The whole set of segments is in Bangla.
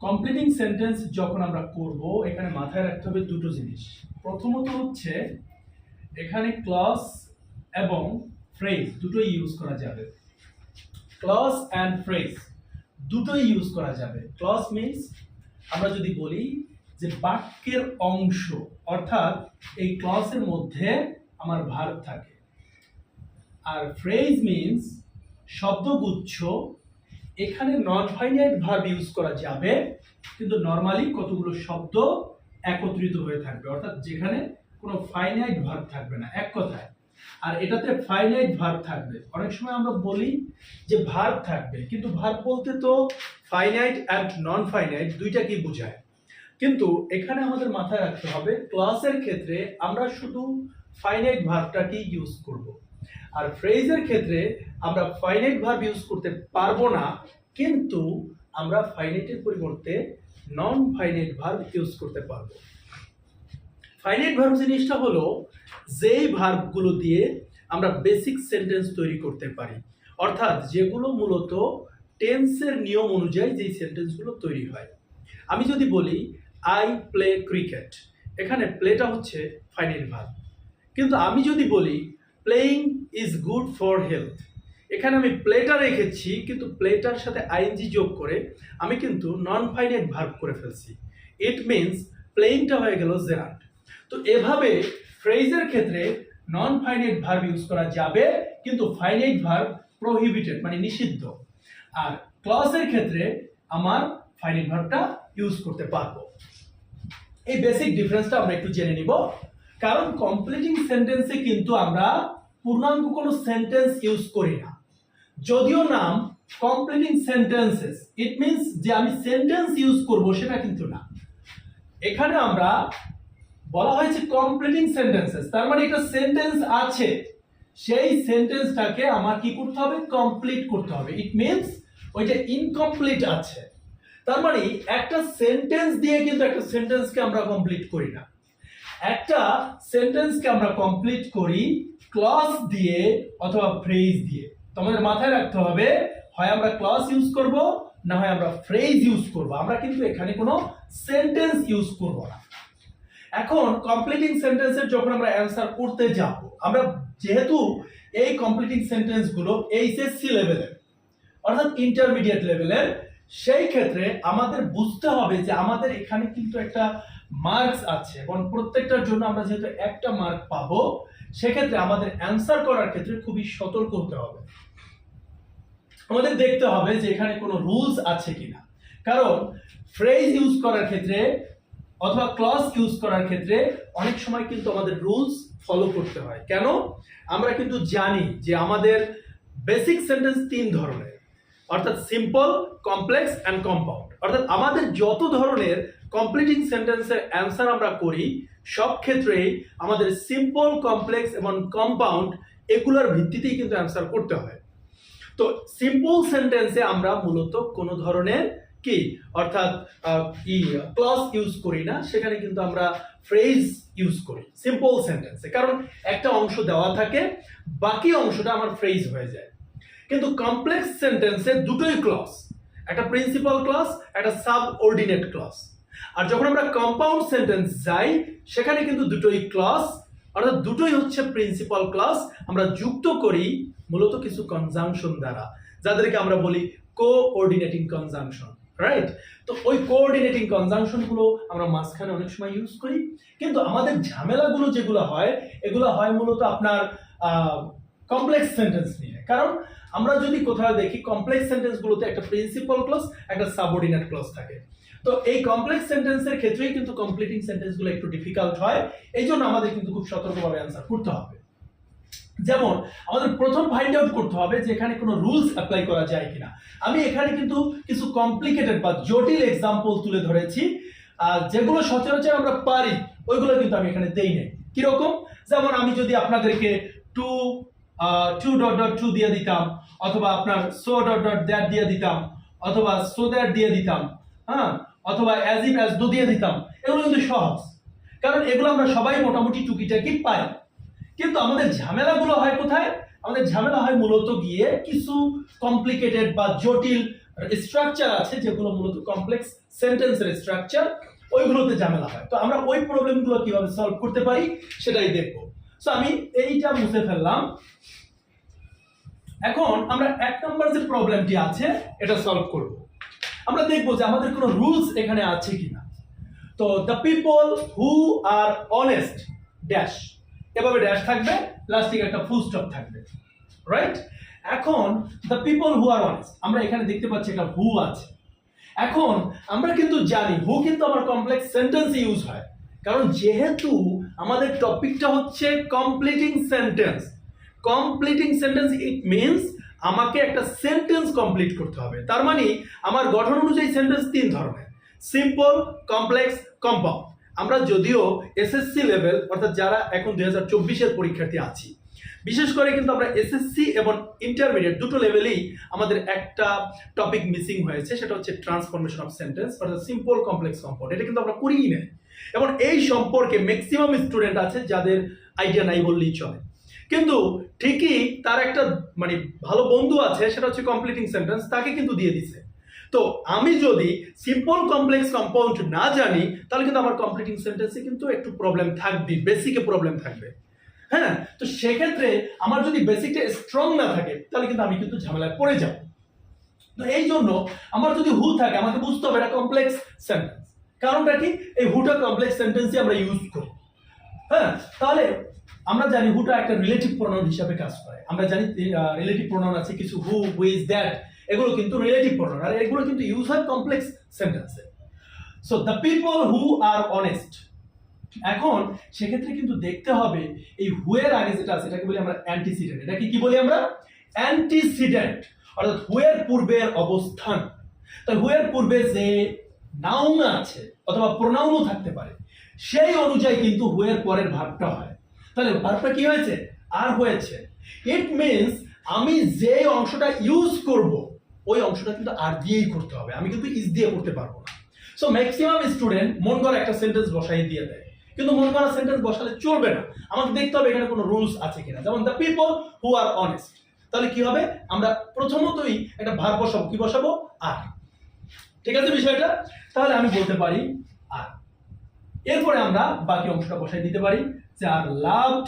কমপ্লিটিং সেন্টেন্স যখন আমরা করব এখানে মাথায় রাখতে হবে দুটো জিনিস। প্রথমত হচ্ছে এখানে ক্লজ এবং ফ্রেজ দুটোই ইউজ করা যাবে। ক্লজ অ্যান্ড ফ্রেজ দুটোই ইউজ করা যাবে। ক্লজ মিন্স আমরা যদি বলি যে বাক্যের অংশ, অর্থাৎ এই ক্লজের মধ্যে আমার ভার্ব থাকে। আর ফ্রেজ মিন্স শব্দগুচ্ছ, এখানে নন ফাইনাইট ভার্ব ইউজ করা যাবে, কিন্তু নর্মালি কতগুলো শব্দ একত্রিত হয়ে থাকবে, অর্থাৎ যেখানে কোনো ফাইনাইট ভার্ব থাকবে না, এক কথায়। আর এটাতে ফাইনাইট ভার্ব থাকবে। অনেক সময় আমরা বলি যে ভার্ব থাকবে, কিন্তু ভার্ব বলতে তো ফাইনাইট অ্যান্ড নন ফাইনাইট দুইটাকেই বোঝায়। কিন্তু এখানে আমাদের মাথায় রাখতে হবে ক্লজের ক্ষেত্রে আমরা শুধু ফাইনাইট ভার্বটাকেই ইউজ করব, আর ফ্রেজের ক্ষেত্রে আমরা ফাইনাইট ভার্ব ইউজ করতে পারবো না, কিন্তু আমরা ফাইনাইটের পরিবর্তে নন ফাইনাইট ভার্ব ইউজ করতে পারবো। ফাইনাইট ভার্ব জিনিসটা হলো যেই ভার্বগুলো দিয়ে আমরা বেসিক সেন্টেন্স তৈরি করতে পারি, অর্থাৎ যেগুলো মূলত টেন্সের নিয়ম অনুযায়ী যেই সেন্টেন্সগুলো তৈরি হয়। আমি যদি বলি আই প্লে ক্রিকেট, এখানে প্লেটা হচ্ছে ফাইনাইট ভার্ব। কিন্তু আমি যদি বলি playing is good for health, এখানে আমি প্লেটা রেখেছি, কিন্তু প্লেটার সাথে আইএনজি যোগ করে আমি কিন্তু নন ফাইনাইট ভার্ব করে ফেলছি। ইট মিনস প্লেইংটা হয়ে গেল জেরান্ট। তো এভাবে ফ্রেজের ক্ষেত্রে নন ফাইনাইট ভার্ব ইউজ করা যাবে, কিন্তু ফাইনাইট ভার্ব প্রহিবিটেড, মানে নিষিদ্ধ। আর ক্লজের ক্ষেত্রে আমার ফাইনাইট ভার্বটা ইউজ করতে পারবো। এই বেসিক ডিফারেন্সটা আমরা একটু জেনে নিব, কারণ কমপ্লিটিং সেন্টেন্সে কিন্তু আমরা পূর্ণাঙ্গ কোনো সেন্টেন্স ইউজ করি না। যদিও নাম কমপ্লিটিং সেন্টেন্সেস, ইট মিনস যে আমি সেন্টেন্স ইউজ করব সেটা কিন্তু না। এখানে আমরা বলা হয়েছে কমপ্লিটিং সেন্টেন্সেস, তার মানে একটা সেন্টেন্স আছে, সেই সেন্টেন্সটাকে আমার কি করতে হবে? কমপ্লিট করতে হবে। ইট মিনস ওইটা ইনকমপ্লিট আছে, তার মানে একটা সেন্টেন্স দিয়ে কিন্তু একটা সেন্টেন্সকে আমরা কমপ্লিট করি না। একটা সেন্টেন্সকে আমরা কমপ্লিট করি ক্লজ দিয়ে অথবা ফ্রেজ দিয়ে। তোমাদের মাথায় রাখতে হবে হয় আমরা ক্লজ ইউজ করব, না হয় আমরা ফ্রেজ ইউজ করব। আমরা কিন্তু এখানে কোনো সেন্টেন্স ইউজ করব না। এখন কমপ্লিটিং সেন্টেন্সের যখন আমরা অ্যান্সার করতে যাব, আমরা যেহেতু এই কমপ্লিটিং সেন্টেন্সগুলো এইচএসসি লেভেলের, অর্থাৎ ইন্টারমিডিয়েট লেভেলের, সেই ক্ষেত্রে আমাদের বুঝতে হবে যে আমাদের এখানে কিন্তু একটা মার্কস আছে, এবং প্রত্যেকটার জন্য আমরা যেহেতু একটা মার্ক পাবো, সেক্ষেত্রে আমাদের অ্যান্সার করার ক্ষেত্রে খুবই সতর্ক হতে হবে। আমাদের দেখতে হবে যে এখানে কোনো রুলস আছে কিনা, কারণ ফ্রেজ ইউজ করার ক্ষেত্রে অথবা ক্লজ ইউজ করার ক্ষেত্রে অনেক সময় কিন্তু আমাদের রুলস ফলো করতে হয়। কেন? আমরা কিন্তু জানি যে আমাদের বেসিক সেন্টেন্স তিন ধরনের, অর্থাৎ সিম্পল, কমপ্লেক্স অ্যান্ড কম্পাউন্ড। অর্থাৎ আমাদের যত ধরনের কমপ্লিটিং সেন্টেন্সের অ্যান্সার আমরা করি, সব ক্ষেত্রেই আমাদের সিম্পল, কমপ্লেক্স এবং কম্পাউন্ড এগুলোর ভিত্তিতেই কিন্তু অ্যান্সার করতে হয়। তো সিম্পল সেন্টেন্সে আমরা মূলত কোনো ধরনের কি, অর্থাৎ ক্লজ ইউজ করি না, সেখানে কিন্তু আমরা ফ্রেজ ইউজ করি সিম্পল সেন্টেন্সে, কারণ একটা অংশ দেওয়া থাকে, বাকি অংশটা আমার ফ্রেজ হয়ে যায়। কিন্তু কমপ্লেক্স সেন্টেন্সে দুটোই ক্লজ, একটা প্রিন্সিপাল ক্লজ, একটা সাবঅর্ডিনেট ক্লজ। আর যখন আমরা কম্পাউন্ড সেন্টেন্স যাই, সেখানে কিন্তু দুটোই ক্লজ, অর্থাৎ দুটোই হচ্ছে প্রিন্সিপাল ক্লজ। আমরা যুক্ত করি মূলত কিছু কনজাংশন দ্বারা, যাদেরকে আমরা বলি কোঅর্ডিনেটিং কনজাংশন, রাইট? তো ওই কোঅর্ডিনেটিং কনজাংশন গুলো আমরা মাঝখানে অনেক সময় ইউজ করি, কিন্তু আমাদের ঝামেলাগুলো যেগুলো হয়, এগুলো হয় মূলত আপনার কমপ্লেক্স সেন্টেন্স নিয়ে। কারণ আমরা যদি কোথাও দেখি কমপ্লেক্স সেন্টেন্স গুলোতে একটা প্রিন্সিপাল ক্লজ, একটা সাবঅর্ডিনেট ক্লজ থাকে। তো এই কমপ্লেক্স সেন্টেন্সের ক্ষেত্রেই কিন্তু কমপ্লিটিং সেন্টেন্স গুলো একটু ডিফিকাল্ট হয়, এই জন্য আমাদের কিন্তু খুব সতর্কভাবে অ্যান্সার করতে হবে। যেমন আমাদের প্রথম ফাইন্ড আউট করতে হবে যে এখানে কোনো রুলস অ্যাপ্লাই করা যায় কিনা। আমি এখানে কিন্তু কিছু কমপ্লিকেটেড বা জটিল এক্সাম্পল তুলে ধরেছি, যেগুলো সচরাচর আমরা পারি ওইগুলো কিন্তু আমি এখানে দেই নাই। কিরকম? যেমন আমি যদি আপনাদেরকে টু ডট ডট টু দিয়ে দিতাম, অথবা আপনার সো ডট ডট দ্যাট দিয়ে দিতাম, অথবা সো দ্যাট দিয়ে দিতাম, হ্যাঁ, অথবা অ্যাজ ইফ অ্যাজ দো দিয়ে দিতাম, এগুলো কিন্তু সহজ, কারণ এগুলো আমরা সবাই মোটামুটি টুকিটাকি পাই। কিন্তু আমাদের ঝামেলাগুলো হয় কোথায়? আমাদের ঝামেলা হয় মূলত গিয়ে কিছু কমপ্লিকেটেড বা জটিল স্ট্রাকচার আছে যেগুলো মূলত কমপ্লেক্স সেন্টেন্সের স্ট্রাকচার, ওইগুলোতে ঝামেলা হয়। তো আমরা ওই প্রবলেমগুলো কিভাবে সলভ করতে পারি সেটাই দেখবো। সো আমি এইটা মুছে ফেললাম। এখন আমরা 1 নম্বর যে প্রবলেমটি আছে এটা সলভ করব। আমরা দেখব যে আমাদের কোনো রুলস এখানে আছে কিনা। তো the people who are honest dash, এভাবে ড্যাশ থাকবে, লাস্টে একটা ফুল স্টপ থাকবে, রাইট? এখন the people who are honest, আমরা এখানে দেখতে পাচ্ছি একটা হু আছে। এখন আমরা কিন্তু জানি হু কিন্তু আমার কমপ্লেক্স সেন্টেন্সে ইউজ হয়, কারণ যেহেতু আমাদের টপিকটা হচ্ছে completing sentence. Completing sentence it means আমাকে একটা সেন্টেন্স কমপ্লিট করতে হবে। তার মানে আমার গঠন অনুযায়ী সেন্টেন্স 3 ধরনের: সিম্পল, কমপ্লেক্স, কম্পাউন্ড। আমরা যদিও এসএসসি লেভেল অর্থাৎ যারা এখন 2024 এর পরীক্ষার্থী আছি, বিশেষ করে কিন্তু আমরা এসএসসি এবং ইন্টারমিডিয়েট দুটো লেভেলেই আমাদের একটা টপিক মিসিং হয়েছে, সেটা হচ্ছে ট্রান্সফরমেশন অফ সেন্টেন্স অর্থাৎ সিম্পল, কমপ্লেক্স, কম্পাউন্ড। এটা কিন্তু আমরা করিই না, এবং এই সম্পর্কে ম্যাক্সিমাম স্টুডেন্ট আছে যাদের আইডিয়া নাই বললেই চলে। কিন্তু ঠিকই তার একটা মানে ভালো বন্ধু আছে, সেটা হচ্ছে কমপ্লিটিং সেন্টেন্স, তাকে কিন্তু দিয়ে দিছে। তো আমি যদি সিম্পল, কমপ্লেক্স, কম্পাউন্ড না জানি তাহলে কিন্তু আমার কমপ্লিটিং সেন্টেন্সে কিন্তু একটু প্রবলেম থাকবে, বেসিকে প্রবলেম থাকবে। হ্যাঁ, তো সেক্ষেত্রে আমার যদি বেসিকটা স্ট্রং না থাকে তাহলে কিন্তু আমি কিন্তু ঝামেলায় পড়ে যাব। তো এই জন্য আমার যদি হু থাকে আমাকে বুঝতে হবে এটা কমপ্লেক্স সেন্টেন্স। কারণটা কি, এই হুটা কমপ্লেক্স সেন্টেন্সই আমরা ইউজ করি। হ্যাঁ, তাহলে আমরা জানি হুটা একটা রিলেটিভ প্রোনাউন হিসাবে কাজ করে। আমরা জানি রিলেটিভ প্রোনাউন আছে কিছু, হু, হুইজ, দ্যাট, এগুলো কিন্তু রিলেটিভ প্রোনাউন, আর এগুলো কিন্তু ইউজ হয় কমপ্লেক্স সেন্টেন্সে। So the people who are honest, এখন সেক্ষেত্রে কিন্তু দেখতে হবে এই হু এর আগে যেটা আছে এটাকে বলি আমরা অ্যান্টিসিডেন্ট। এটা কি বলি আমরা? অ্যান্টিসিডেন্ট, অর্থাৎ হু এর পূর্বের অবস্থান। তাই হু এর পূর্বে যে নাউন আছে অথবা প্রোনাউনও থাকতে পারে, সেই অনুযায়ী কিন্তু হু এর পরের ভার্বটা হয়। তাহলে ভার্বটা কি হয়েছে? আর হয়েছে। ইট মিনস আমি যে অংশটা ইউজ করব ওই অংশটা কিন্তু আর দিয়েই করতে হবে, আমি কিন্তু ইজ দিয়ে করতে পারবো না। সো ম্যাক্সিমাম স্টুডেন্ট মন করা একটা সেন্টেন্স বসাই দিয়ে দেয়, কিন্তু মন করা সেন্টেন্স বসালে চলবে না, আমাকে দেখতে হবে এখানে কোনো রুলস আছে কিনা। যেমন the people who are honest, তাহলে কি হবে? আমরা প্রথমতই একটা ভার্ব বসাবো, কি বসাবো? আর। ঠিক আছে বিষয়টা? তাহলে আমি বলতে পারি আর। এরপরে আমরা বাকি অংশটা বসাই দিতে পারি যে are loved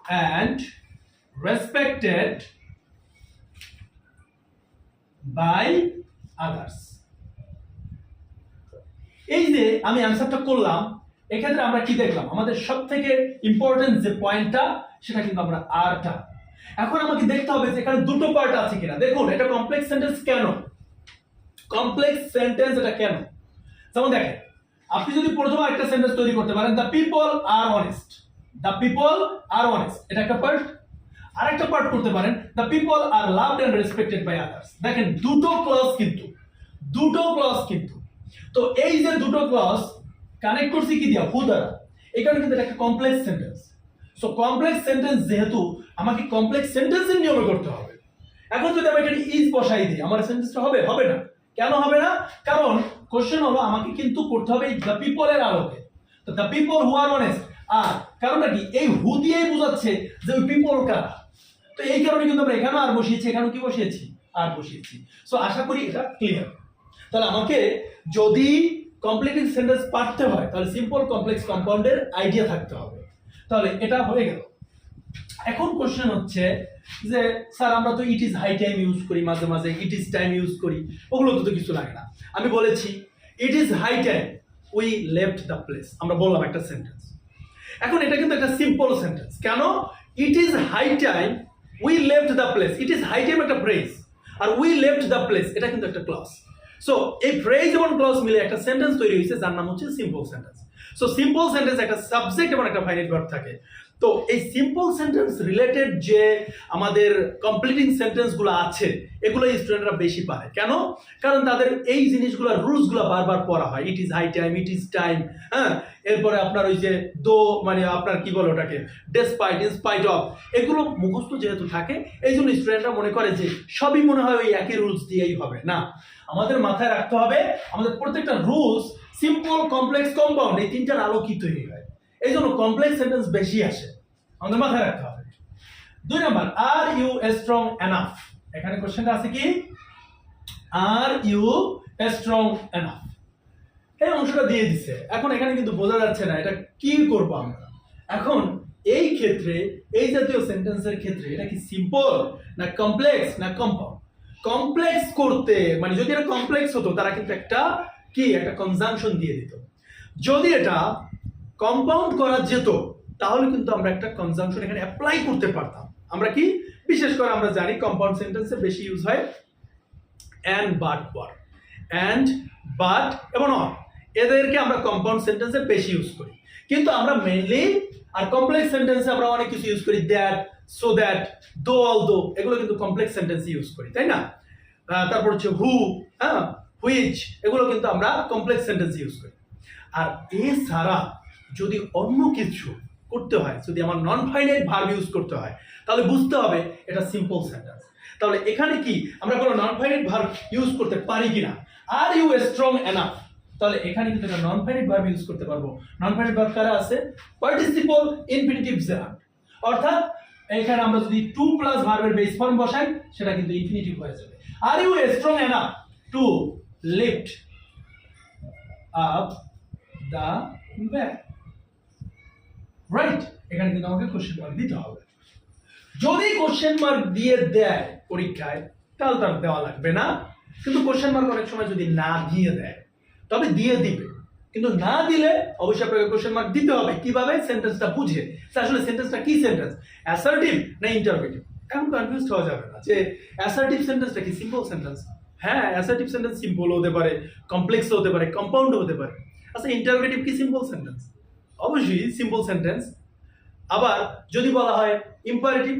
and respected by others. এই যে আমি অ্যান্সারটা করলাম, এক্ষেত্রে আমরা কি দেখলাম? আমাদের সব থেকে ইম্পর্টেন্ট যে পয়েন্টটা সেটা কিন্তু আমরা আরটা। এখন আমাকে দেখতে হবে যে এখানে দুটো পার্ট আছে কিনা। দেখুন এটা কমপ্লেক্স সেন্টেন্স কেন? কমপ্লেক্স সেন্টেন্স এটা কেন? যেমন দেখেন, আপনি যদি প্রথমে একটা সেন্টেন্স তৈরি করতে পারেন, the people are honest, the people are honest, এটা একটা পার্ট। আর একটা পার্ট করতে পারেন, the people are loved and respected by others. দেখেন দুটো ক্লজ কিন্তু, দুটো ক্লজ কিন্তু। তো এই যে দুটো ক্লজ কানেক্ট করছি কি দিয়া? হু দ্বারা। এই কারণে কিন্তু এটা একটা complex sentence. So complex sentence যেহেতু আমাকে কমপ্লেক্স সেন্টেন্সের নিয়মে করতে হবে। এখন যদি আমি এখানে ইজ বসাই দিই আমার সেন্টেন্সটা হবে? হবে না। কেন হবে না? কারণ কোশ্চেন হলো আমাকে কিন্তু করতে হবে দ্য পিপল এর আলোকে। তো the people who are honest, আর কারণটা কি? এই হু দিয়েই বোঝাচ্ছে যে ওই পিপল কারা। তো এই কারণে কিন্তু আমরা এখানেও আর বসিয়েছি, এখানেও কি বসিয়েছি? আর বসিয়েছি। সো আশা করি এটা ক্লিয়ার। তাহলে আমাকে যদি কমপ্লিটিং সেন্টেন্স পারতে হয় তাহলে সিম্পল, কমপ্লেক্স, কম্পাউন্ডের আইডিয়া থাকতে হবে। তাহলে এটা হয়ে গেল। এখন কোশ্চেন হচ্ছে যে স্যার আমরা তো it is high time use করি, মাঝে মাঝে ইট ইজ টাইম ইউজ করি, ওগুলো তো কিছু লাগে না। আমি বলেছি it is high time we left the place, আমরা বললাম একটা সেন্টেন্স। এখন এটা কিন্তু একটা সিম্পল সেন্টেন্স। কেন? It is high time we left the place, it is high time একটা ফ্রেজ, আর উই লেফট দ্য প্লেস এটা কিন্তু একটা ক্লজ। সো এই ফ্রেজ এবং ক্লজ মিলে একটা সেন্টেন্স তৈরি হয়েছে যার নাম হচ্ছে simple sentence. So simple sentence একটা সাবজেক্ট এবং একটা ফাইনাইট ভার্ব থাকে। তো এই সিম্পল সেন্টেন্স রিলেটেড যে আমাদের কমপ্লিটিং সেন্টেন্সগুলো আছে এগুলো স্টুডেন্টরা বেশি পারে। কেন? কারণ তাদের এই জিনিসগুলো রুলসগুলো বারবার পড়া হয়। It is high time, it is time, হ্যাঁ, এরপরে আপনার ওই যে দো মানে আপনার কি বলে ওটাকে, ডেসপাইট, ইনস্পাইট অফ, এগুলো মুখস্থ যেহেতু থাকে এই জন্য স্টুডেন্টরা মনে করে যে সবই মনে হয় ওই একই রুলস দিয়েই হবে। না, আমাদের মাথায় রাখতে হবে আমাদের প্রত্যেকটা রুলস সিম্পল, কমপ্লেক্স, কম্পাউন্ড এই তিনটার আলোকিতই হয়। এই জন্য কমপ্লেক্স সেন্টেন্স বেশি আসে, আমাদের মাথায় রাখতে হবে। 2 number, are you strong enough. এখানে কোশ্চেনটা আছে কি? Are you strong enough. এই অংশটা দিয়ে দিছে। এখন এখানে কিন্তু বোঝা যাচ্ছে না এটা কি করব আমরা। এখন এই ক্ষেত্রে এই জাতীয় সেন্টেন্সের ক্ষেত্রে এটা কি সিম্পল না কমপ্লেক্স না কম্পাউন্ড? কমপ্লেক্স করতে মানে যদি এটা কমপ্লেক্স হতো তারা কিন্তু একটা কনজাংশন দিয়ে দিত। যদি এটা কম্পাউন্ড করা যেত তাহলে কিন্তু আমরা একটা কনজাংশন এখানে অ্যাপ্লাই করতে পারতাম। আমরা কি বিশেষ করে আমরা জানি কম্পাউন্ড সেন্টেন্সে বেশি ইউজ হয় and but পর, and but এবং অর, এদেরকে আমরা কম্পাউন্ড সেন্টেন্সে বেশি ইউজ করি। কিন্তু আমরা মেইনলি আর কমপ্লেক্স সেন্টেন্সে আমরা অনেক কিছু ইউজ করি, দ্যাট, সো দ্যাট, দো, অলদো, এগুলো কিন্তু কমপ্লেক্স সেন্টেন্সে ইউজ করি, তাই না? তারপর হচ্ছে হু, হ্যাঁ, হুইচ, এগুলো কিন্তু আমরা কমপ্লেক্স সেন্টেন্সে ইউজ করি। আর এছাড়া যদি অন্য কিছু করতে হয়, যদি আমার নন ফাইনাইট ভার্ব ইউজ করতে হয়, তাহলে বুঝতে হবে এটা সিম্পল সেন্টেন্স। তাহলে এখানে কি আমরা কোনো নন ফাইনাইট ভার্ব ইউজ করতে পারি কিনা? আর ইউ স্ট্রং এনাফ, তাহলে এখানে কিন্তু একটা নন ফাইনাইট ভার্ব ইউজ করতে পারবো। নন ফাইনাইট ভার্ব কারা আছে? পার্টিসিপল ইনফিনিটিভ ভার্ব, অর্থাৎ এখানে আমরা যদি টু প্লাস ভার্বের বেস ফর্ম বসাই সেটা কিন্তু ইনফিনিটিভ হয়ে যাবে। Are you strong enough to lift up the bag, right? এখানে কিন্তু আমাকে কোশ্চেন মার্ক দিতে হবে। যদি কোশ্চেন মার্ক দিয়ে দেয় পরীক্ষায় তাহলে তার দেওয়া লাগবে না, কিন্তু কোশ্চেন মার্ক অনেক সময় যদি না দিয়ে দেয় তবে দিয়ে দিবে, কিন্তু না দিলে অবশ্যই আপনাকে কোশ্চেন মার্ক দিতে হবে। কিভাবে? সেন্টেন্সটা বুঝে আসলে সেন্টেন্সটা কি সেন্টেন্স, অ্যাসার্টিভ না ইন্টারোগেটিভ। এখন কনফিউজড হওয়া যাবে না যে অ্যাসার্টিভ সেন্টেন্সটা কি সিম্পল সেন্টেন্স। হ্যাঁ, অ্যাসার্টিভ সেন্টেন্স সিম্পল হতে পারে, কমপ্লেক্স হতে পারে, কম্পাউন্ড হতে পারে। আচ্ছা, ইন্টারোগেটিভ কি সিম্পল সেন্টেন্স? অবশ্যই সিম্পল সেন্টেন্স। আবার যদি বলা হয় ইম্পারেটিভ,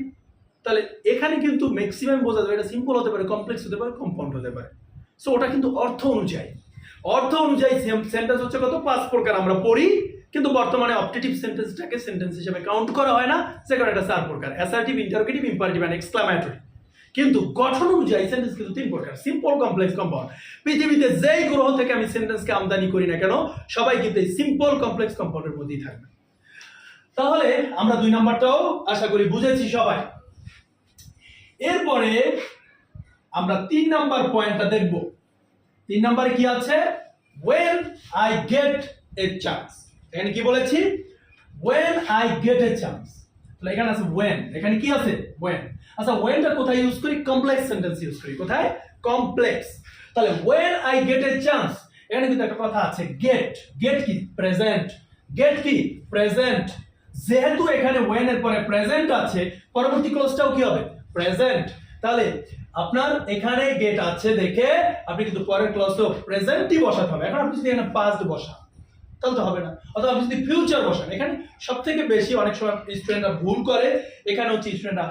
তাহলে এখানে কিন্তু ম্যাক্সিমাম বোঝা যাবে এটা সিম্পল হতে পারে, কমপ্লেক্স হতে পারে, কম্পাউন্ড হতে পারে। সো ওটা কিন্তু অর্থ অনুযায়ী সেন্টেন্স হচ্ছে কত 5 প্রকার আমরা পড়ি, কিন্তু বর্তমানে অপটেটিভ সেন্টেন্সটাকে সেন্টেন্স হিসেবে কাউন্ট করা হয় না, সে কারণে এটা 4 প্রকার: assertive, interrogative, imperative and exclamatory. কিন্তু গঠন অনুযায়ী সেন্টেন্স কিন্তু 3 প্রকার: সিম্পল, কমপ্লেক্স, কম্পাউন্ড। পৃথিবীতে যেই গ্রহ থেকে আমি সেন্টেন্সকে আমদানি করি না কেন সবাই কিন্তু এই সিম্পল, কমপ্লেক্স, কম্পাউন্ডের মধ্যেই থাকবে। তাহলে আমরা 2 নাম্বারটাও আশা করি বুঝেছি সবাই। এরপরে আমরা 3 নাম্বার পয়েন্টটা দেখব। 3 নাম্বারে কি আছে? when I get a chance। এখানে কি বলেছি? when I get a chance। তাহলে এখানে আছে when, এখানে কি আছে? when। আচ্ছা, whenটা কোথায় ইউজ করি? কমপ্লেক্স সেন্টেন্স ইউজ করি। কোথায়? কমপ্লেক্স। তাহলে when I get a chance, এখানে কিন্তু একটা কথা আছে get কি? প্রেজেন্ট। get কি? প্রেজেন্ট। যেহেতু এখানে when এর পরে প্রেজেন্ট আছে, পরবর্তী ক্লজটাও কি হবে? প্রেজেন্ট। তাহলে আপনার এখানে গেট আছে দেখে আপনি কিন্তু পরের ক্লজটাও প্রেজেন্টই বসাতে হবে। এখন আপনি যদি এখানে পাস্ট বসান তাহলে তো হবে না, অথবা আপনি যদি ফিউচার বসান, এখানে সবথেকে বেশি অনেক সময় স্টুডেন্টরা ভুল করে, এখানে হচ্ছে স্টুডেন্টরা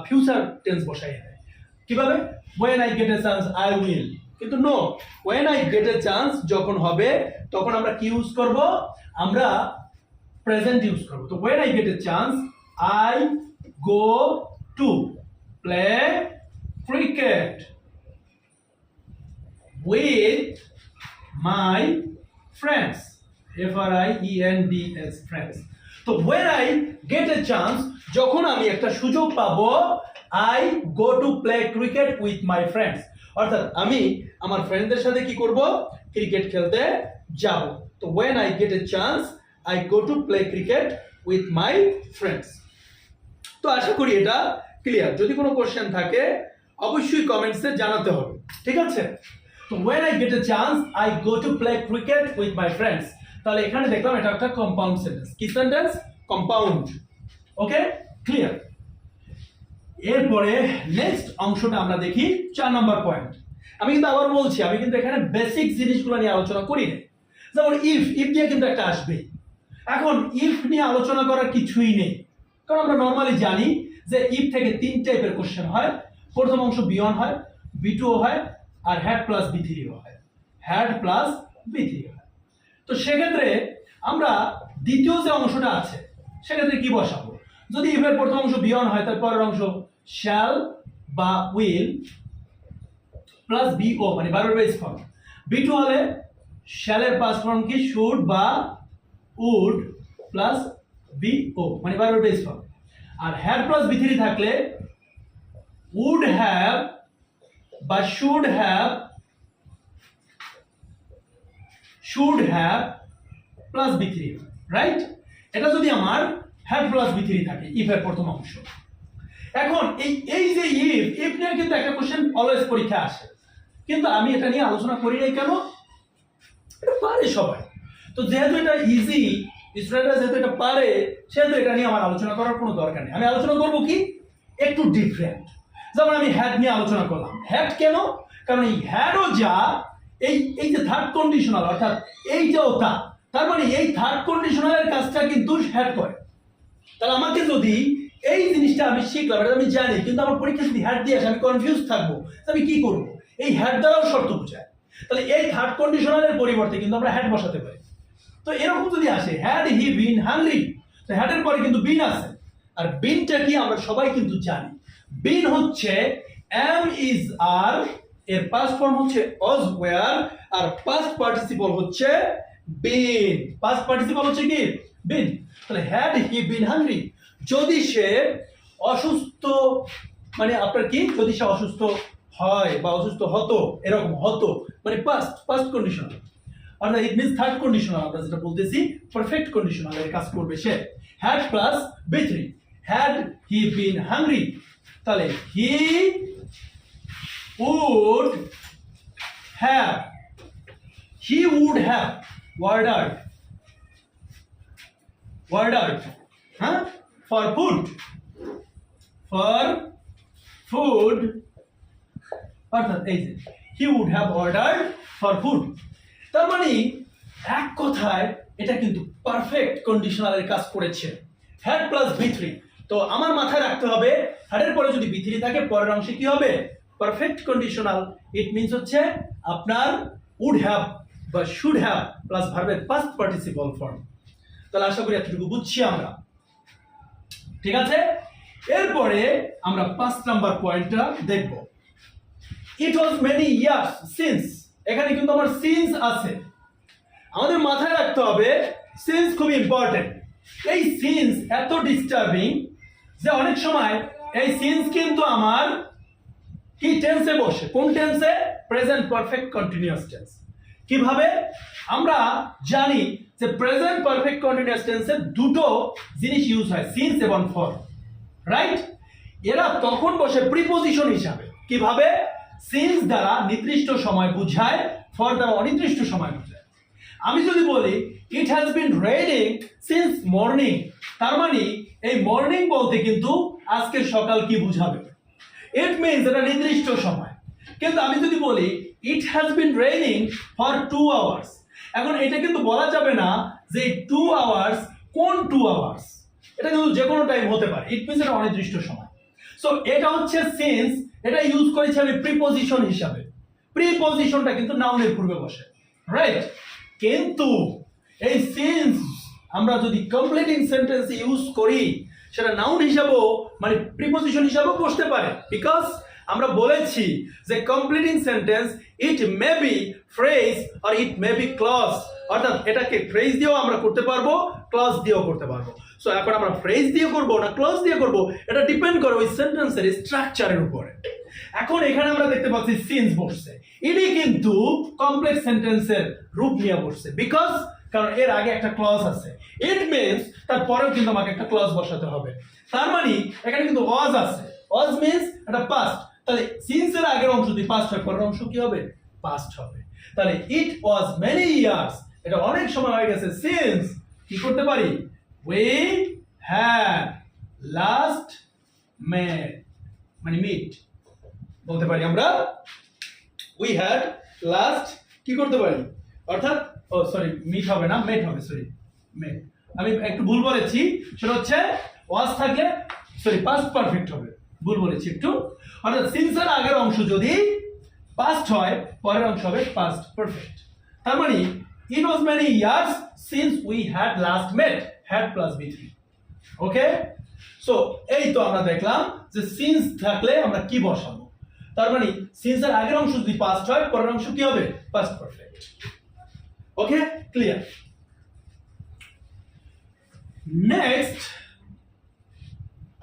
ফিউচার টেন্স বসাই দেয়। কিভাবে? when I get a chance I will, কিন্তু no, when I get a chance যখন হবে তখন আমরা কি ইউজ করব? আমরা প্রেজেন্ট ইউজ করব। তো when I get a chance I go to play cricket with my friends, friends, friends। তো when I get a chance, যখন আমি একটা সুযোগ পাবো, I go to play cricket with my friends, অর্থাৎ আমি আমার ফ্রেন্ডদের সাথে কি করব? ক্রিকেট খেলতে যাব। তো when I get a chance I go to play cricket with my friends। তো আশা করি এটা ক্লিয়ার। যদি কোনো কোশ্চেন থাকে অবশ্যই কমেন্টসে জানাতে হবে, ঠিক আছে? তো when I get a chance I go to play cricket with my friends, তাহলে এখানে দেখলাম এটা একটা কম্পাউন্ড সেন্টেন্স। কি সেন্টেন্স? কম্পাউন্ড। ওকে, ক্লিয়ার। এরপরে নেক্সট অংশটা আমরা দেখি 4 নাম্বার পয়েন্ট। আমি কিন্তু আবার বলছি, আমি কিন্তু এখানে বেসিক জিনিসগুলো নিয়ে আলোচনা করি না। যেমন ইফ দিয়ে কিন্তু একটা আসবে। এখন ইফ নিয়ে আলোচনা করার কিছুই নেই, কারণ আমরা নরমালি জানি যে ইফ থেকে 3 টাইপের কোশ্চেন হয়। প্রথম অংশ বি1 হয়, বি2 হয়, আর হ্যাড প্লাস বি3 হয়। হ্যাড প্লাস বি3 হয়। তো সেক্ষেত্রে আমরা দ্বিতীয় যে অংশটা আছে সেক্ষেত্রে কি বসাবো? যদি ইফের প্রথম অংশ বি1 হয় তার পরের অংশ শ্যাল বা উইল প্লাস বিও মানে ভার্বের বেস ফর্ম। বি2 হলে শ্যালের পাস্ট ফর্ম কি? শুড বা উড প্লাস বিও মানে ভার্বের বেস ফর্ম। আর হ্যাড প্লাস বি3 থাকলে would have বা should have should have plus V three, right? এটা যদি আমার হ্যাভ প্লাস বি থ্রি থাকে ইফ এর প্রথম অংশ। এখন এই যে ইফ নিয়ে কিন্তু একটা কোশ্চেন অলওয়েজ পরীক্ষা আসে, কিন্তু আমি এটা নিয়ে আলোচনা করি নাই কেন? এটা পারে সবাই, তো যেহেতু এটা ইজি, স্টুডেন্টরা যেহেতু এটা পারে, সেহেতু এটা নিয়ে আমার আলোচনা করার কোনো দরকার নেই। আমি আলোচনা করবো কি একটু ডিফারেন্ট। যেমন আমি হ্যাড নিয়ে আলোচনা করলাম। হ্যাড কেন? কারণ এই হ্যাডও যা, এই যে থার্ড কন্ডিশনাল, অর্থাৎ এইটাও তা, তার মানে এই থার্ড কন্ডিশনালের কাজটা কিন্তু হ্যাড করে। তাহলে আমাকে যদি এই জিনিসটা আমি শিখলাম, এটা আমি জানি, কিন্তু আমার পরীক্ষা যদি হ্যাড দিয়ে আসে আমি কনফিউজ থাকবো, আমি কি করবো? এই হ্যাড দ্বারাও শর্ত বোঝায়। তাহলে এই থার্ড কন্ডিশনালের পরিবর্তে কিন্তু আমরা হ্যাড বসাতে পারি। তো এরকম যদি আসে হ্যাড হি বিন হাংরি, তো হ্যাডের পরে কিন্তু বিন আছে, আর বিনটা কি আমরা সবাই কিন্তু জানি। বিন হচ্ছে এম ইজ আর, এর পাস্ট ফর্ম হচ্ছে ওয়াজ ওয়্যার, আর পাস্ট পার্টিসিপল হচ্ছে বিন। পাস্ট পার্টিসিপল হচ্ছে কি বিন। তাহলে হ্যাড হি বিন হাংরি, যদি সে অসুস্থ, মানে আপনার কি, যদি সে অসুস্থ হয় বা অসুস্থ হতো, এরকম হতো, মানে পাস্ট কন্ডিশনাল, অর্থাৎ ইট মিন্স থার্ড কন্ডিশনাল, আমরা যেটা বলতেছি পারফেক্ট কন্ডিশনাল এর কাজ করবে সে। Had plus V three, had he been hungry, তাহলে he would have, he would have ordered, হ্যাঁ, ফর ফুড, অর্থাৎ এই যে he would have ordered for food. তার মানে এক কথায় এটা কিন্তু পারফেক্ট কন্ডিশনালের কাজ করেছে, হ্যাড প্লাস বি থ্রি। তো আমার মাথায় রাখতে হবে হ্যাডের পরে যদি বি থ্রি থাকে পরের অংশে কি হবে? Perfect conditional. ইট মিন্স হচ্ছে আপনার উড হ্যাভ বা শুড হ্যাভ প্লাস ভার্বের পাস্ট পার্টিসিপল ফর্ম। তাহলে আশা করি এতটুকু বুঝছি আমরা, ঠিক আছে? এরপরে আমরা 5 নাম্বার পয়েন্টটা দেখব। ইট ওয়াজ মেনি ইয়ার্স সিন্স, এখানে কিন্তু আমার সিন্স আছে। আমাদের মাথায় রাখতে হবে সিন্স খুব ইম্পর্টেন্ট। এই সিন্স এত ডিস্টার্বিং যে অনেক সময় এই সিন্স কিন্তু আমার কি টেন্সে বসে, কোন টেন্সে? Present perfect continuous tense. কিভাবে? আমরা জানি যে প্রেজেন্ট পারফেক্ট কন্টিনিউয়াস টেন্সে দুটো জিনিস ইউজ হয়, সিন্স এবং ফর, রাইট? এরা তখন বসে প্রিপোজিশন হিসাবে। কিভাবে? সিন্স দ্বারা নির্দিষ্ট সময় বোঝায়, ফর দ্বারা অনির্দিষ্ট সময় বোঝায়। আমি যদি বলি it has been raining since morning, তার মানে এই মর্নিং বলতে কিন্তু আজকের সকাল কি বুঝাবে? ইট মিন্স এটা নির্দিষ্ট সময়। কিন্তু আমি যদি বলি it has been raining for 2 hours, এখন এটা কিন্তু বলা যাবে না যে 2 আওয়ার্স কোন 2 আওয়ার্স, এটা কিন্তু যে কোনো টাইম হতে পারে। ইট মিন্স এটা অনির্দিষ্ট সময়। সো এটা হচ্ছে সিন্স, এটা ইউজ করেছি আমি প্রিপোজিশন হিসাবে। প্রিপোজিশনটা কিন্তু নাউনের পূর্বে বসে, রাইট? কিন্তু এই সিন্স আমরা যদি কমপ্লিটিং সেন্টেন্সে ইউজ করি, সেটা নাউন হিসাবেও মানে প্রিপোজিশন হিসাবেও বসতে পারে। বিকজ আমরা বলেছি যে completing sentence it may be phrase or it may be clause, অর্থাৎ এটাকে ফ্রেজ দিয়েও আমরা করতে পারবো, ক্লজ দিয়েও করতে পারবো। সো এখন আমরা ফ্রেজ দিয়ে করব না ক্লজ দিয়ে করব, এটা ডিপেন্ড করে ওই সেন্টেন্সের স্ট্রাকচারের উপরে। এখন এখানে আমরা দেখতে পাচ্ছি সিন্স বসছে, এটি কিন্তু কমপ্লেক্স সেন্টেন্সের রূপ নিয়ে বসছে। বিকজ কারণ এর আগে একটা ক্লজ আছে, ইট মিন্স তারপরেও কিন্তু আমাকে একটা ক্লজ বসাতে হবে। তার মানে এখানে কিন্তু ওয়াজ আছে, ওয়াজ মিন্স এটা পাস্ট, তাহলে সিন্স এর আগের অংশ যদি পাস্ট হয় পরের অংশ কি হবে? পাস্ট হবে। তাহলে ইট ওয়াজ মেনি ইয়ার্স, এটা অনেক সময় হয়ে গেছে। সিন্স কি করতে পারি? উই হ্যাড লাস্ট মেট, মানে মিট বলতে পারি আমরা। উই হ্যাড লাস্ট কি করতে পারি? অর্থাৎ ও সরি মিট হবে না, মেট হবে, সরি মেট। আমি একটু ভুল বলেছি, সেটা হচ্ছে ওয়াজ থাকলে সরি পাস্ট পারফেক্ট হবে, ভুল বলেছি একটু। অর্থাৎ সিন্সের আগের অংশ যদি পাস্ট হয় পরের অংশ হবে পাস্ট পারফেক্ট। তার মানে it was many years since we had last met, had plus V three. Okay, so এই তো আমরা দেখলাম যে সিন্স থাকলে আমরা কি বসাবো। তার মানে সিন্সের আগের অংশ যদি পাস্ট হয় পরের অংশ কি হবে? Past perfect. Okay, clear? Next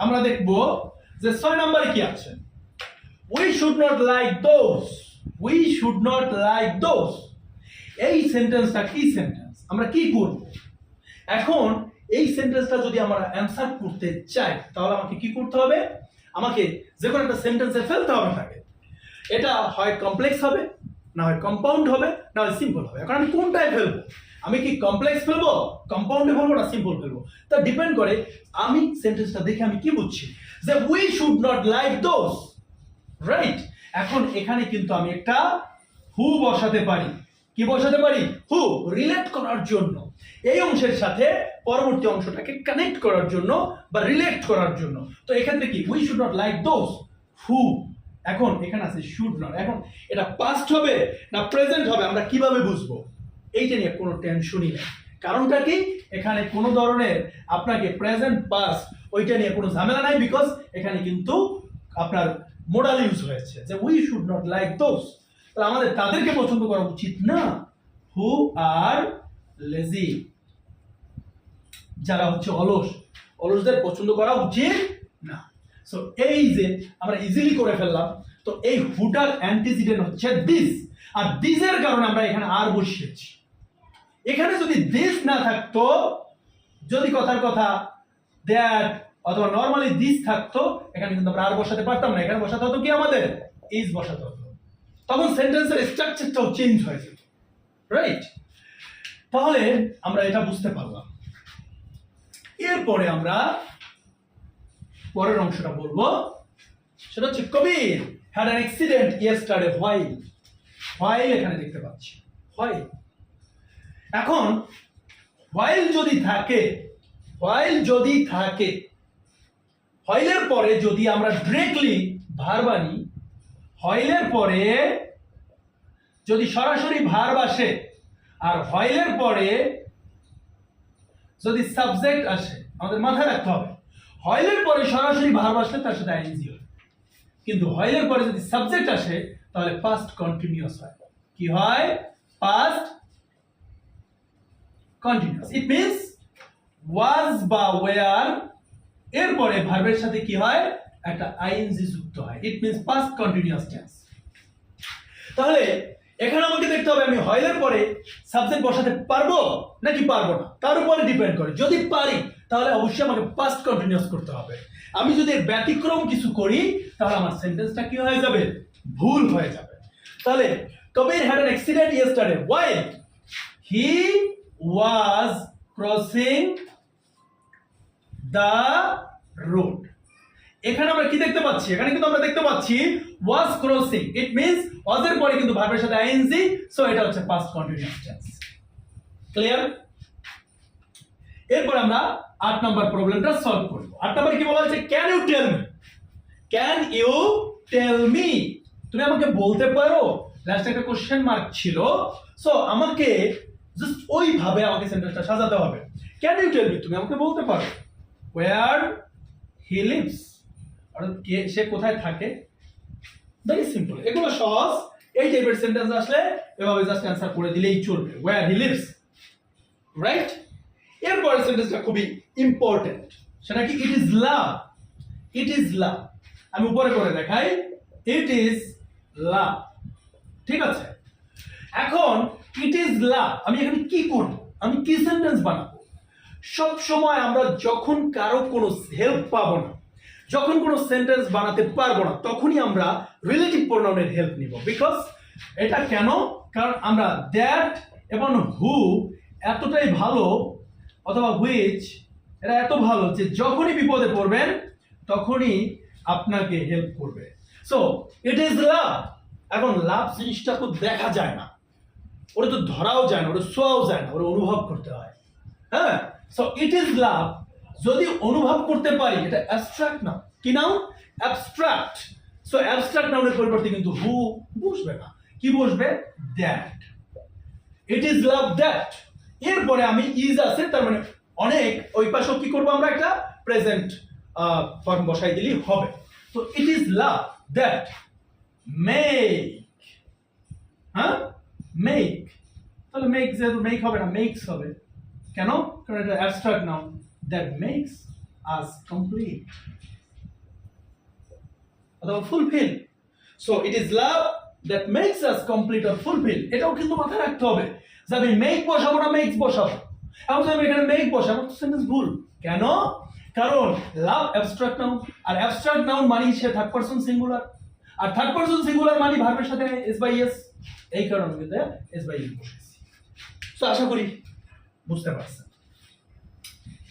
আমরা দেখব যে 6 নম্বরে কি আছে। We should not like those, we should not like those. এই সেন্টেন্সটা কি সেন্টেন্স, আমরা কি করব এখন। এই সেন্টেন্সটা যদি আমরা অ্যান্সার করতে চাই তাহলে আমাকে কি করতে হবে, আমাকে যে কোনো একটা সেন্টেন্সে ফেলতে হবে তাকে। এটা হয় কমপ্লেক্স হবে, না হয় কম্পাউন্ড হবে, না হয় সিম্পল হবে। এখন আমি কোনটায় ফেলবো, আমি কি কমপ্লেক্স ফেলবো, কম্পাউন্ডে ফেলবো, না সিম্পল ফেলবো, তা ডিপেন্ড করে আমি সেন্টেন্সটা দেখে আমি কি বুঝছি যে we should not like those, right. এখন এখানে কিন্তু আমি একটা হু বসাতে পারি, কি বসাতে পারি, হু, রিলেট করার জন্য, এই অংশের সাথে পরবর্তী অংশটাকে কানেক্ট করার জন্য বা রিলেট করার জন্য। তো এক্ষেত্রে কি we should not like those who, এখন এখানে আছে শুড নট। এখন এটা পাস্ট হবে না প্রেজেন্ট হবে আমরা কিভাবে বুঝবো, এইটা নিয়ে কোনো টেনশনই নেই। কারণটা কি, এখানে কোনো ধরনের আপনাকে প্রেজেন্ট পাস্ট ওইটা নিয়ে কোনো ঝামেলা নাই, বিকজ এখানে কিন্তু আপনার মোডাল ইউজ হয়েছে যে we should not like those. তাহলে আমাদের তাদেরকে পছন্দ করা উচিত না, হু আর লেজি, যারা হচ্ছে অলস, অলসদের পছন্দ করা উচিত না। সো এই যে আমরা ইজিলি করে ফেললাম, তো এই হুটার অ্যান্টিসিডেন্ট হচ্ছে দিস, আর দিসের কারণে আমরা এখানে আর বসিয়েছি। এখানে যদি দিস না থাকতো, যদি কথার কথা দ্যাট অথবা নরমালি দিস থাকতো, এখানে কিন্তু আমরা আর বসাতে পারতাম না, এখানে বসাতে হতো কি আমাদের ইজ বসাতে হতো, তখন সেন্টেন্সের স্ট্রাকচারটাও চেঞ্জ হয়ে যেত, রাইট। তাহলে আমরা এটা বুঝতে পারলাম। এরপরে আমরা পরের অংশটা বলবো, সেটা হচ্ছে Kabir had an accident yesterday while. While এখানে দেখতে পাচ্ছি, হোয়াইল। এখন হোয়াইল যদি থাকে, হোয়াইল যদি থাকে, হোয়াইলের পরে যদি আমরা ডিরেক্টলি ভার্ব আনি, হোয়াইলের পরে যদি সরাসরি ভার্ব আসে, আর হোয়াইলের পরে যদি সাবজেক্ট আসে, আমাদের মাথায় রাখতে হবে হোয়াইলের পরে সরাসরি ভার্ব আসলে তার সাথে আইএনজি হয়, কিন্তু হোয়াইলের পরে যদি সাবজেক্ট আসে তাহলে পাস্ট কন্টিনিউয়াস হয়। কি হয়, পাস্ট কন্টিনিউয়াস। ইট মিন্স ওয়াজ বা ওয়্যার এরপরে ভার্বের সাথে কি হয়, একটা আইএনজি যুক্ত হয়। It means past continuous tense. তাহলে এখানে আমাকে দেখতে হবে আমি হোয়াইলের পরে সাবজেক্ট বসাতে পারবো নাকি পারবো না, তার উপরে ডিপেন্ড করে। যদি পারি তাহলে অবশ্যই আমাকে পাস্ট কন্টিনিউয়াস করতে হবে। আমি যদি ব্যতিক্রম কিছু করি তাহলে আমার সেন্টেন্সটা কি হয়ে যাবে, ভুল হয়ে যাবে। তাহলে Kabir had an accident yesterday while he was crossing the road. এখানে আমরা কি দেখতে পাচ্ছি, এখানে কিন্তু আমরা দেখতে পাচ্ছি ওয়াজ ক্রসিং, ইট মিন্স ওয়াজ এর পরে কিন্তু ভার্বের সাথে আইএনজি, সো এটা হচ্ছে পাস্ট কন্টিনিউয়াস টেন্স। ক্লিয়ার? এরপর আমরা 8 নাম্বার প্রবলেমটা সলভ করব। 8 নাম্বার কি বলা হয়েছে, can you tell me, can you tell me, তুমি আমাকে বলতে পারো। লাস্টে একটা কোশ্চেন মার্ক ছিল, সো আমাকে জাস্ট ওইভাবে আমাকে সেন্টেন্সটা সাজাতে হবে। ক্যান ইউ টেল মি, তুমি আমাকে বলতে পারো ওয়্যার হি লিভস, অর্থাৎ কে সে কোথায় থাকে। ভেরি সিম্পল, এগুলো সহজ। এই টাইপের সেন্টেন্স আসলে এভাবে জাস্ট অ্যানসার করে দিলেই চলবে, ওয়্যার হি লিভস, রাইট। এরপরের সেন্টেন্সটা খুবই ইম্পর্টেন্ট, সেটা কি, ইট ইজ লাভ, ইট ইজ লাভ। আমি উপরে করে দেখাই, ইট ইজ লাভ, ঠিক আছে। এখন ইট ইজ লাভ, আমি এখানে কি করব, আমি কি সেন্টেন্স বানাবো। সব সময় আমরা যখন কারো কোনো হেল্প পাবো না, যখন কোনো সেন্টেন্স বানাতে পারবো না, তখনই আমরা রিলেটিভ প্রোনাউনের হেল্প নিব। বিকজ এটা কেন, কারণ আমরা দ্যাট এবং হু এতটাই ভালো, অথবা হুইচ, এরা এত ভালো যে যখনই বিপদে পড়বেন তখনই আপনাকে হেল্প করবে। সো ইট ইজ লাভ। এখন লাভ জিনিসটা তো দেখা যায় না, ওটা তো ধরাও যায় না, ওটা ছোঁয়াও যায় না, ওটা অনুভব করতে হয়। হ্যাঁ, সো ইট ইজ লাভ যদি অনুভব করতে পারি, এটা অ্যাবস্ট্রাক্ট নাউন। কি নাউন? অ্যাবস্ট্রাক্ট। সো অ্যাবস্ট্রাক্ট নাউনের পরিবর্তে কিন্তু হু বসবে না, কি বসবে, that. It is love that. এরপরে আমি ইজ আছে, তার মানে অনেক, ওই পাশেও কি করবো আমরা, একটা প্রেজেন্ট ফর্ম বসাই দিলেই হবে। তো it is love that make, হ্যাঁ মেক, তাহলে মেক যেহেতু মেক হবে না, মেক্স হবে। কেন? কারণ এটা abstract noun, that makes us complete অথবা fulfil. So it is love that makes us complete or fulfill, এটাও কিন্তু মাথায় রাখতে হবে যে আমি মেক বসাবো না মেক্স বসাবো। এখন যদি আমি এখানে মেক বসাবো তো সেন্টেন্স ভুল কেন? কারণ লাভ অ্যাবস্ট্রাক্ট নাউন, আর অ্যাবস্ট্রাক্ট নাউন মানে সে থার্ড পারসন সিঙ্গুলার, আর থার্ড পারসন সিঙ্গুলার মানে ভার্বের সাথে এস বাই এস, এই কারণে কিন্তু এস বাই এস বসেছি। তো আশা করি বুঝতে পারছেন।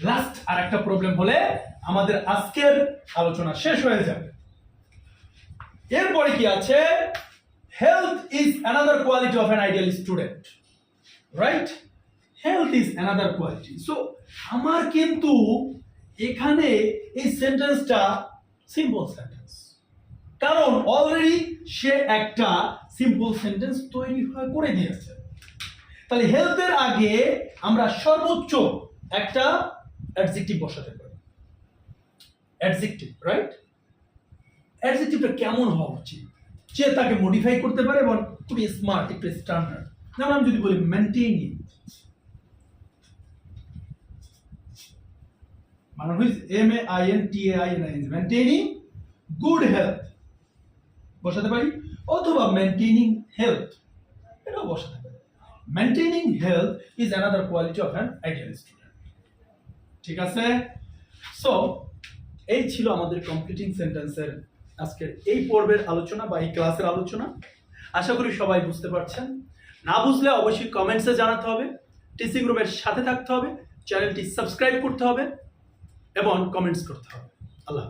লাস্ট আর একটা প্রবলেম হলে আমাদের আজকের আলোচনা শেষ হয়ে যাবে। এরপরে কি আছে? Health is another quality of an ideal student, right? Health is another quality. So আমার কিন্তু এখানে এই সেন্টেন্সটা সিম্পল সেন্টেন্স, কারণ অলরেডি সে একটা সিম্পল সেন্টেন্স তৈরি করে দিয়েছে। তাহলে হেলথের আগে আমরা সর্বোচ্চ একটা অ্যাডজেক্টিভ বসাতে পারি, অ্যাডজেক্টিভ, রাইট? অ্যাডজেক্টিভটা কেমন হওয়া উচিত? যে তাকে মডিফাই করতে পারে এবং খুবই স্মার্ট, একটু স্ট্যান্ডার্ড। যেমন আমি যদি বলি মেইনটেইনিং, মানে হইছে MAINTAINING, মেইনটেইনিং গুড হেলথ বসাতে পারি, অথবা মেইনটেইনিং হেলথ এটাও বসাতে পারি। Maintaining health is another quality of an ideal student. ঠিক আছে? সো এই ছিল আমাদের কমপ্লিটিং সেন্টেন্সের আজকের এই পর্বের আলোচনা বা এই ক্লাসের আলোচনা। আশা করি সবাই বুঝতে পারছেন। না বুঝলে অবশ্যই কমেন্টসে জানাতে হবে, টিসি গ্রুপের সাথে থাকতে হবে, চ্যানেলটি সাবস্ক্রাইব করতে হবে এবং কমেন্টস করতে হবে। আল্লাহ।